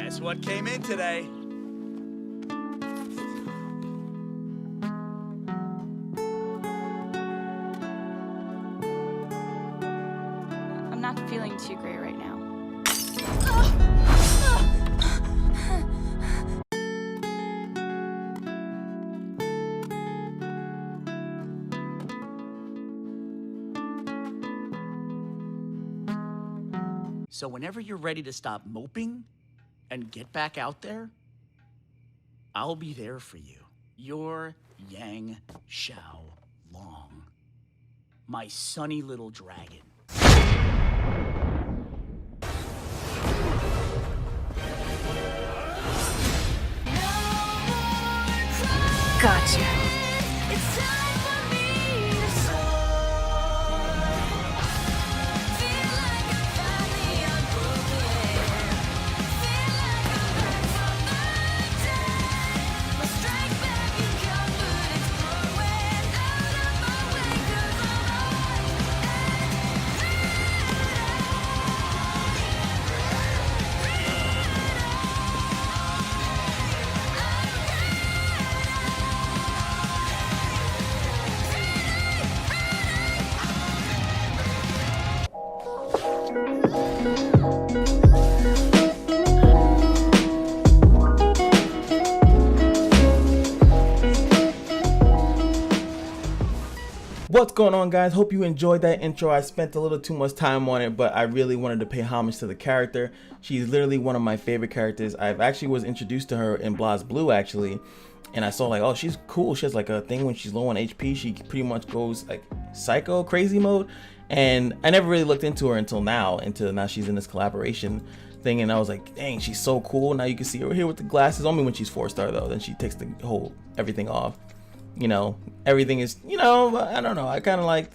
Guess what came in today? I'm not feeling too great right now. So whenever you're ready to stop moping and get back out there, I'll be there for you. Your Yang Xiao Long, my sunny little dragon. Gotcha. What's going on, guys? Hope you enjoyed that intro. I spent a little too much time on it, but I really wanted to pay homage to the character. She's literally one of my favorite characters. I've actually was introduced to her in BlazBlue actually, and I saw like, oh, she's cool. She has like a thing when she's low on HP, she pretty much goes like psycho crazy mode, and I never really looked into her until now she's in this collaboration thing, and I was like, dang, she's so cool. Now you can see her here with the glasses, only when she's 4-star though, then she takes the whole everything off. You know, everything is, you know, I don't know, I kind of like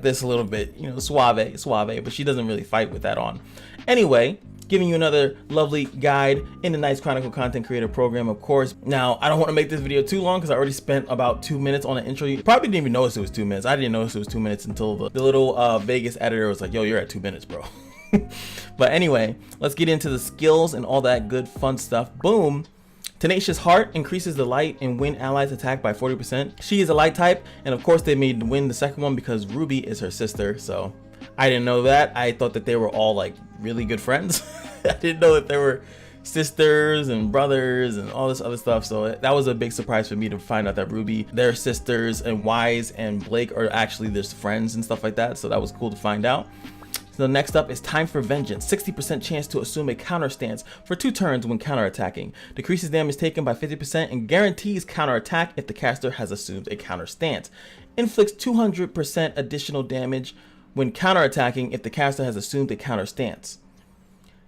this a little bit, you know, suave, but she doesn't really fight with that on. Anyway, giving you another lovely guide in the Knights Chronicle Content Creator program, of course. Now, I don't want to make this video too long because I already spent about 2 minutes on the intro. You probably didn't even notice it was 2 minutes. I didn't notice it was 2 minutes until the little Vegas editor was like, yo, you're at 2 minutes, bro. But anyway, let's get into the skills and all that good fun stuff. Boom. Tenacious Heart increases the light and wind allies attack by 40%. She is a light type, and of course they made wind the second one because Ruby is her sister, so I didn't know that. I thought that they were all like really good friends. I didn't know that they were sisters and brothers and all this other stuff, so that was a big surprise for me to find out that Ruby, their sisters, and Wise and Blake are actually their friends and stuff like that, so that was cool to find out. So next up is Time for Vengeance. 60% chance to assume a counter stance for 2 turns when counterattacking. Decreases damage taken by 50% and guarantees counterattack if the caster has assumed a counter stance. Inflicts 200% additional damage when counterattacking if the caster has assumed a counter stance.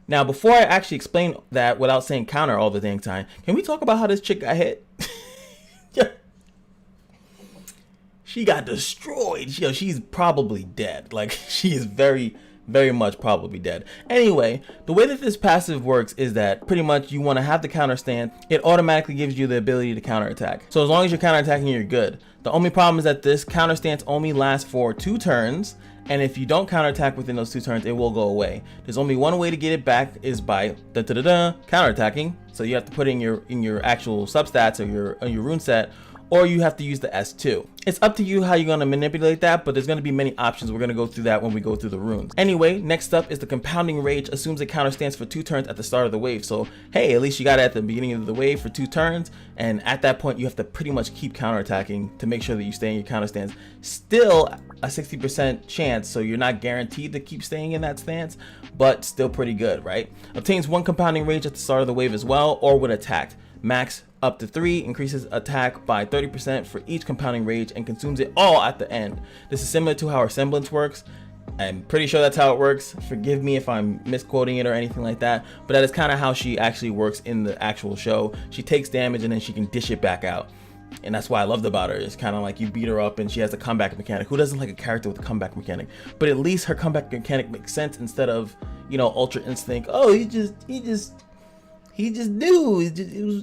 Now, before I actually explain that without saying counter all the dang time, can we talk about how this chick got hit? She got destroyed. She's probably dead. Like, she is very much probably dead. Anyway, the way that this passive works is that pretty much you want to have the counter stance. It automatically gives you the ability to counterattack. So as long as you're counterattacking, you're good. The only problem is that this counter stance only lasts for 2 turns, and if you don't counterattack within those 2 turns, it will go away. There's only one way to get it back, is by counterattacking. So you have to put in your actual substats or your rune set, or you have to use the S2. It's up to you how you're gonna manipulate that, but there's gonna be many options. We're gonna go through that when we go through the runes. Anyway, next up is the Compounding Rage. Assumes a counter stance for 2 turns at the start of the wave. So hey, at least you got it at the beginning of the wave for 2 turns, and at that point you have to pretty much keep counterattacking to make sure that you stay in your counter stance. Still a 60% chance, so you're not guaranteed to keep staying in that stance, but still pretty good, right? Obtains 1 Compounding Rage at the start of the wave as well, or when attacked. Max up to 3, increases attack by 30% for each Compounding Rage and consumes it all at the end. This is similar to how her Semblance works. I'm pretty sure that's how it works. Forgive me if I'm misquoting it or anything like that, but that is kind of how she actually works in the actual show. She takes damage and then she can dish it back out. And that's what I loved about her. It's kind of like you beat her up and she has a comeback mechanic. Who doesn't like a character with a comeback mechanic? But at least her comeback mechanic makes sense instead of, you know, Ultra Instinct. Oh, he just knew.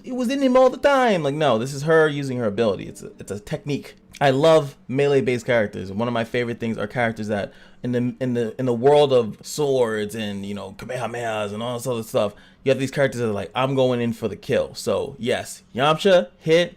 It was in him all the time. Like, no, this is her using her ability. It's a technique. I love melee based characters. One of my favorite things are characters that in the world of swords and, you know, kamehamehas and all this other stuff, you have these characters that are like, I'm going in for the kill. So yes, Yamcha, Hit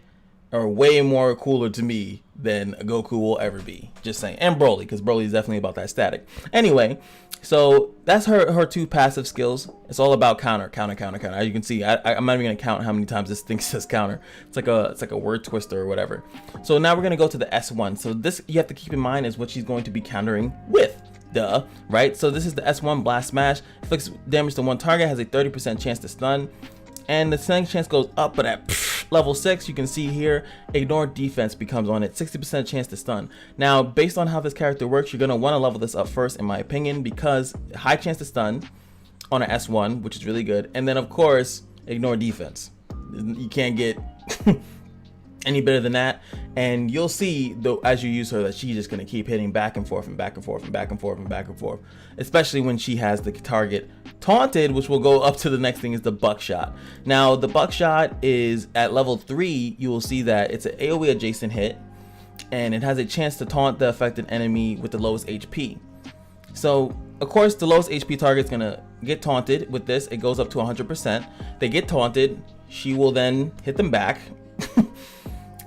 are way more cooler to me than Goku will ever be. Just saying. And Broly, because Broly is definitely about that static. Anyway, so that's her two passive skills. It's all about counter. As you can see, I'm not even gonna count how many times this thing says counter. It's like a word twister or whatever. So now we're gonna go to the S1. So this, you have to keep in mind, is what she's going to be countering with. Duh, right? So this is the S1 Blast Smash. Inflicts damage to one target, has a 30% chance to stun. And the stun chance goes up, but at level 6, you can see here, ignore defense becomes on it, 60% chance to stun. Now, based on how this character works, you're going to want to level this up first, in my opinion, because high chance to stun on an S1, which is really good. And then, of course, ignore defense. You can't get any better than that. And you'll see, though, as you use her, that she's just going to keep hitting back and forth and back and forth and back and forth and back and forth, especially when she has the target taunted, which will go up to the next thing, is the buckshot. Now, the buckshot is at level 3. You will see that it's an AoE adjacent hit, and it has a chance to taunt the affected enemy with the lowest HP. So, of course, the lowest HP target is going to get taunted with this. It goes up to 100%. They get taunted. She will then hit them back.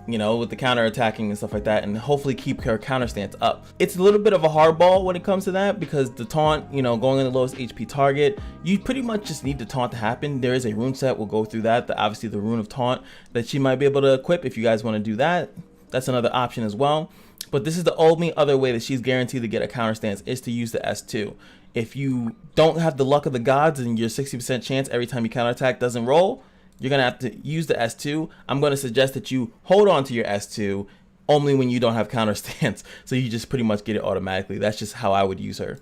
You know, with the counter attacking and stuff like that, and hopefully keep her counter stance up. It's a little bit of a hardball when it comes to that, because the taunt, you know, going on the lowest HP target, you pretty much just need the taunt to happen. There is a rune set, we'll go through that, obviously the rune of taunt that she might be able to equip. If you guys want to do that, that's another option as well. But this is the only other way that she's guaranteed to get a counter stance, is to use the S2. If you don't have the luck of the gods and your 60% chance every time you counterattack doesn't roll, you're going to have to use the S2. I'm going to suggest that you hold on to your S2 only when you don't have counter stance. So you just pretty much get it automatically. That's just how I would use her.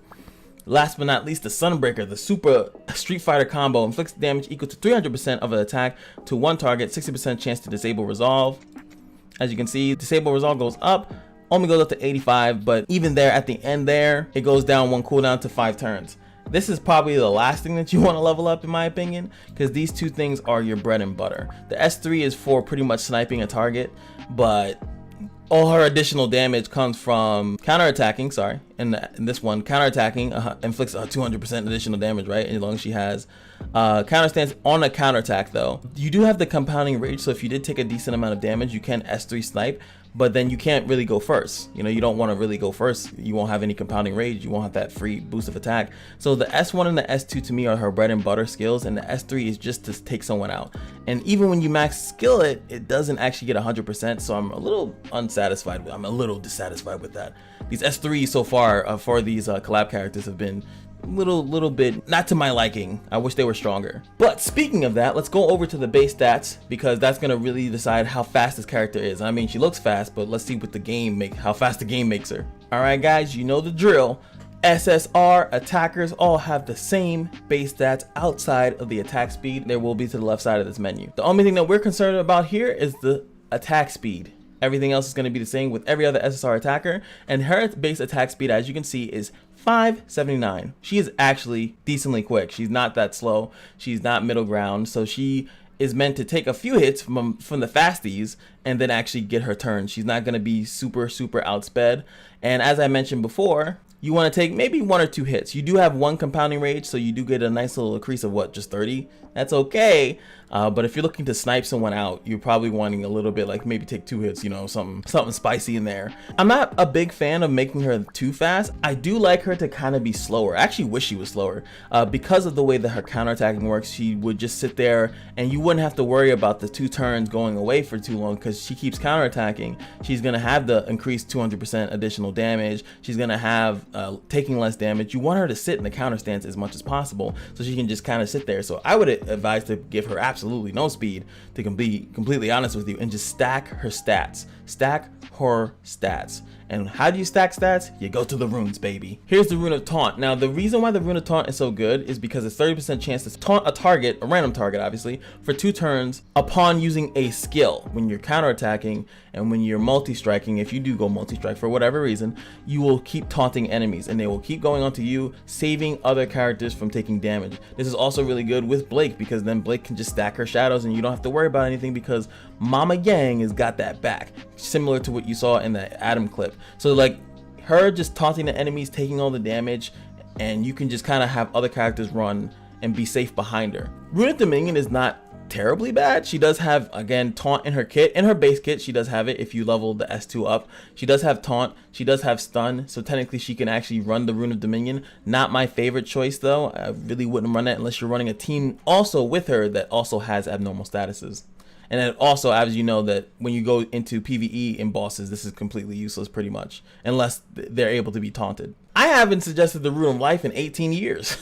Last but not least, the Sunbreaker, the super Street Fighter combo, inflicts damage equal to 300% of an attack to one target, 60% chance to disable resolve. As you can see, disable resolve goes up, only goes up to 85, but even there at the end there, it goes down one cooldown to 5 turns. This is probably the last thing that you want to level up, in my opinion, because these two things are your bread and butter. The S3 is for pretty much sniping a target, but all her additional damage comes from counterattacking. Sorry, in this one, counterattacking inflicts a 200% additional damage, right? As long as she has counter stance on a counterattack, though. You do have the compounding rage, so if you did take a decent amount of damage, you can S3 snipe, but then you can't really go first. You know, you don't want to really go first. You won't have any compounding rage. You won't have that free boost of attack. So the S1 and the S2 to me are her bread and butter skills, and the S3 is just to take someone out. And even when you max skill it, it doesn't actually get 100%. So I'm a little unsatisfied. I'm a little dissatisfied with that. These S3s so far for these collab characters have been little bit not to my liking. I wish they were stronger. But speaking of that, let's go over to the base stats, because that's gonna really decide how fast this character is. I mean, she looks fast, but let's see what the game how fast the game makes her. All right, guys, you know the drill. SSR attackers all have the same base stats outside of the attack speed. There will be to the left side of this menu. The only thing that we're concerned about here is the attack speed. Everything else is going to be the same with every other SSR attacker, and her base attack speed, as you can see, is 579. She is actually decently quick. She's not that slow. She's not middle ground, so she is meant to take a few hits from the fasties and then actually get her turn. She's not going to be super outsped. And as I mentioned before, you want to take maybe 1 or 2 hits. You do have 1 compounding rage, so you do get a nice little increase of what, just 30? That's okay. But if you're looking to snipe someone out, you're probably wanting a little bit, like maybe take 2 hits, you know, something spicy in there. I'm not a big fan of making her too fast. I do like her to kind of be slower. I actually wish she was slower. Because of the way that her counterattacking works, she would just sit there and you wouldn't have to worry about the 2 turns going away for too long, because she keeps counterattacking. She's going to have the increased 200% additional damage. She's going to have taking less damage. You want her to sit in the counter stance as much as possible so she can just kind of sit there. So I would advise to give her absolutely no speed, to be completely honest with you, and just stack her stats. Stack her stats. And how do you stack stats? You go to the runes, baby. Here's the rune of taunt. Now, the reason why the rune of taunt is so good is because it's 30% chance to taunt a target, a random target obviously, for 2 turns upon using a skill. When you're counterattacking and when you're multi-striking, if you do go multi-strike for whatever reason, you will keep taunting enemies and they will keep going onto you, saving other characters from taking damage. This is also really good with Blake, because then Blake can just stack her shadows and you don't have to worry about anything, because Mama Yang has got that back, similar to what you saw in the Adam clip. So like her just taunting the enemies, taking all the damage, and you can just kind of have other characters run and be safe behind her. Rune of Dominion is not terribly bad. She does have, again, taunt in her kit. In her base kit, she does have it if you level the S2 up. She does have taunt. She does have stun. So technically she can actually run the Rune of Dominion. Not my favorite choice though. I really wouldn't run that unless you're running a team also with her that also has abnormal statuses. And then also, as you know, that when you go into PvE in bosses, this is completely useless pretty much, unless they're able to be taunted. I haven't suggested the Rune of Life in 18 years,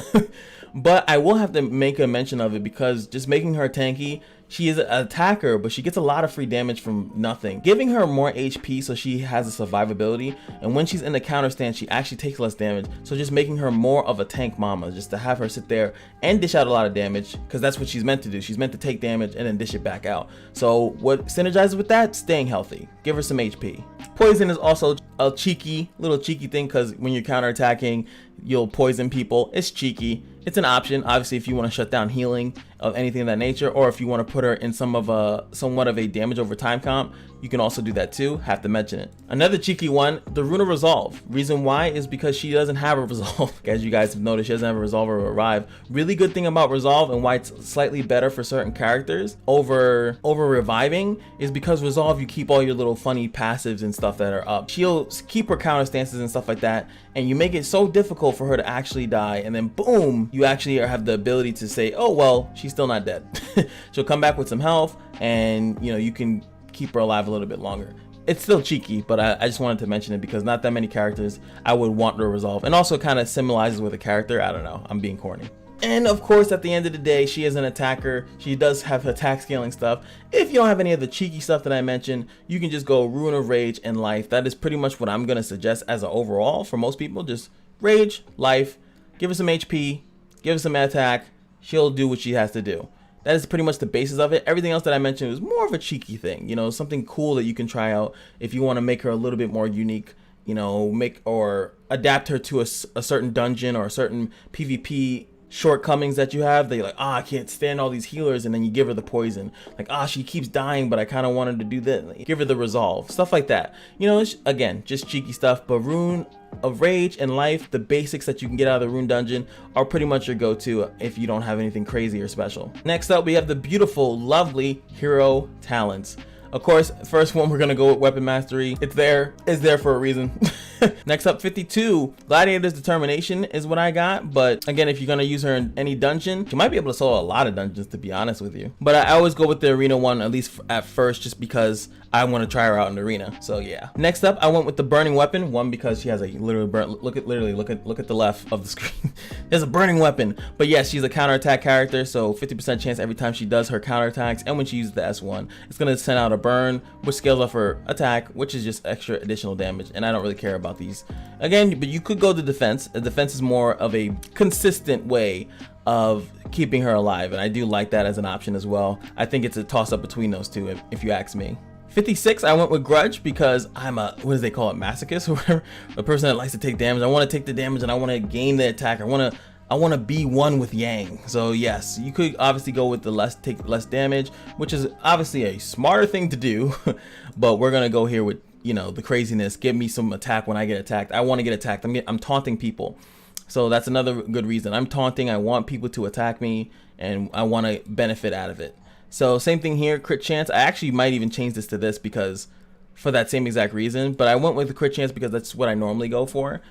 but I will have to make a mention of it because just making her tanky, she is an attacker, but she gets a lot of free damage from nothing. Giving her more HP so she has a survivability, and when she's in the counter stance, she actually takes less damage. So just making her more of a tank mama, just to have her sit there and dish out a lot of damage, because that's what she's meant to do. She's meant to take damage and then dish it back out. So what synergizes with that? Staying healthy. Give her some HP. Poison is also a little cheeky thing, because when you're counterattacking, you'll poison people. It's cheeky. It's an option, obviously, if you want to shut down healing of anything of that nature, or if you want to put her in somewhat of a damage over time comp, you can also do that too. Have to mention it. Another cheeky one, the Rune of Resolve. Reason why is because she doesn't have a Resolve. As you guys have noticed, she doesn't have a Resolve or a Revive. Really good thing about Resolve and why it's slightly better for certain characters over reviving is because Resolve, you keep all your little funny passives and stuff that are up. She'll keep her counter stances and stuff like that, and you make it so difficult for her to actually die, and then boom, you actually have the ability to say, oh well, she's still not dead. She'll come back with some health, and you know, you can keep her alive a little bit longer. It's still cheeky, but I just wanted to mention it because not that many characters I would want to resolve, and also kind of symbolizes with a character. I don't know, I'm being corny. And of course, at the end of the day, she is an attacker. She does have attack scaling stuff. If you don't have any of the cheeky stuff that I mentioned, you can just go Rune of Rage and Life. That is pretty much what I'm going to suggest as an overall for most people. Just Rage, Life, give her some HP, give her some attack. She'll do what she has to do. That is pretty much the basis of it. Everything else that I mentioned was more of a cheeky thing, you know, something cool that you can try out if you want to make her a little bit more unique, you know, make or adapt her to a certain dungeon or a certain PvP shortcomings that you have. That you're like, I can't stand all these healers, and then you give her the poison. Like, she keeps dying, but I kind of wanted to do this. Like, give her the resolve, stuff like that. You know, it's, again, just cheeky stuff. But Rune of Rage and Life, the basics that you can get out of the Rune dungeon, are pretty much your go-to if you don't have anything crazy or special. Next up, we have the beautiful, lovely hero talents. Of course, first one, we're gonna go with Weapon Mastery. It's there for a reason. Next up, 52, Gladiator's Determination is what I got, but again, if you're gonna use her in any dungeon, you might be able to solo a lot of dungeons, to be honest with you. But I always go with the arena one, at least at first, just because I want to try her out in the arena. So yeah. Next up, I went with the Burning Weapon. One, because she has a literally look at the left of the screen. There's a burning weapon. But yes, she's a counterattack character, so 50% chance every time she does her counterattacks, and when she uses the S1, it's gonna send out a burn, which scales off her attack, which is just extra additional damage. And I don't really care about these. Again, but you could go to defense. The defense is more of a consistent way of keeping her alive, and I do like that as an option as well. I think it's a toss-up between those two, if you ask me. 56, I went with Grudge because I'm a, what do they call it, masochist or whatever, a person that likes to take damage. I want to take the damage and I want to gain the attack. I want to be one with Yang. So yes, you could obviously go with the take less damage, which is obviously a smarter thing to do, but we're gonna go here with, you know, the craziness. Give me some attack when I get attacked. I want to get attacked. I'm taunting people. So that's another good reason. I'm taunting. I want people to attack me, and I want to benefit out of it. So same thing here, crit chance. I actually might even change this to this because for that same exact reason, but I went with the crit chance because that's what I normally go for.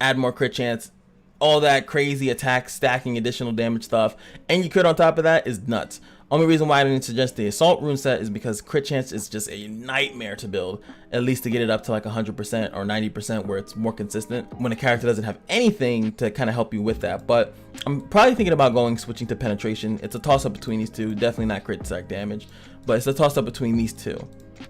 Add more crit chance, all that crazy attack, stacking additional damage stuff, and you could on top of that is nuts. Only reason why I didn't suggest the Assault rune set is because crit chance is just a nightmare to build, at least to get it up to like 100% or 90% where it's more consistent when a character doesn't have anything to kind of help you with that. But I'm probably thinking about switching to penetration. It's a toss up between these two, definitely not crit stack damage, but it's a toss up between these two.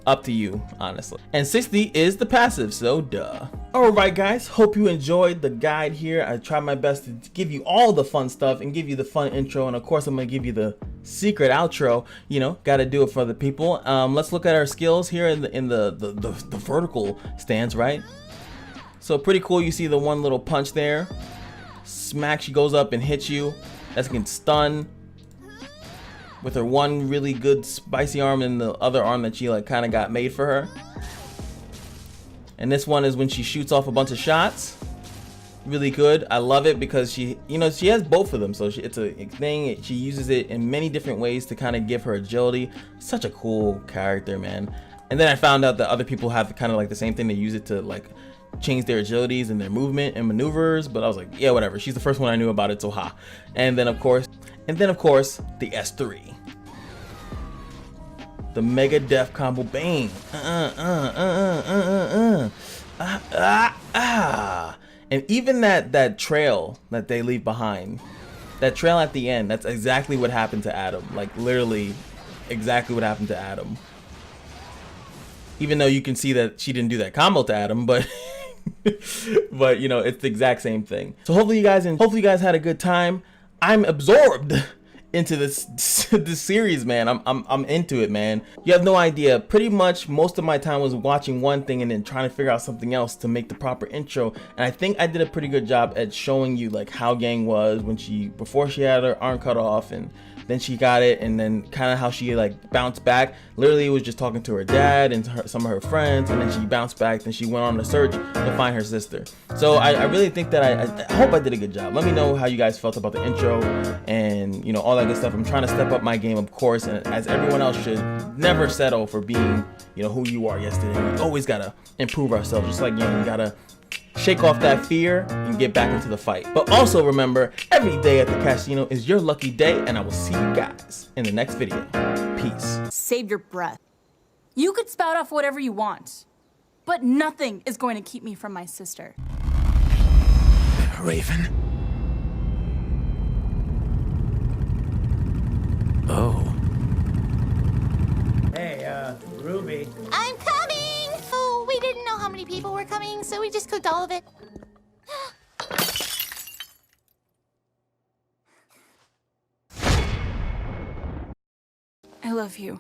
Up to you, honestly. And 60 is the passive, so duh. Alright guys, hope you enjoyed the guide here. I tried my best to give you all the fun stuff and give you the fun intro, and of course I'm gonna give you the secret outro. You know, gotta do it for the people. Let's look at our skills here in the vertical stance, right? So pretty cool. You see the one little punch there. Smack, she goes up and hits you. That's gonna stun. with her one really good spicy arm and the other arm that she like kind of got made for her. And this one is when she shoots off a bunch of shots. Really good. I love it because she, you know, she has both of them, so it's a thing. She uses it in many different ways to kind of give her agility. Such a cool character, man. And then I found out that other people have kind of like the same thing. They use it to like change their agilities and their movement and maneuvers, but I was like, yeah, whatever. She's the first one I knew about it, so ha. And then of course the S3, the Mega Death Combo Bang. And even that trail that they leave behind, that trail at the end, that's exactly what happened to Adam. Like literally exactly what happened to Adam. Even though you can see that she didn't do that combo to Adam, but but you know, it's the exact same thing. So hopefully you guys had a good time. I'm absorbed into this series, man. I'm into it, man. You have no idea. Pretty much most of my time was watching one thing and then trying to figure out something else to make the proper intro. And I think I did a pretty good job at showing you like how Gang was when before she had her arm cut off, and then she got it, and then kind of how she like bounced back. Literally, it was just talking to her dad and some of her friends, and then she bounced back. Then she went on a search to find her sister. So I really think that I hope I did a good job. Let me know how you guys felt about the intro and, you know, all that good stuff. I'm trying to step up my game, of course, and as everyone else should, never settle for being, you know, who you are yesterday. We always gotta improve ourselves, just like, you know, we gotta shake off that fear and get back into the fight. But also remember, every day at the Kashino is your lucky day, and I will see you guys in the next video. Peace. Save your breath. You could spout off whatever you want, but nothing is going to keep me from my sister. Raven? Oh. Hey, Ruby. I'm coming! Oh, we didn't know how many people were coming, so we just cooked all of it. I love you.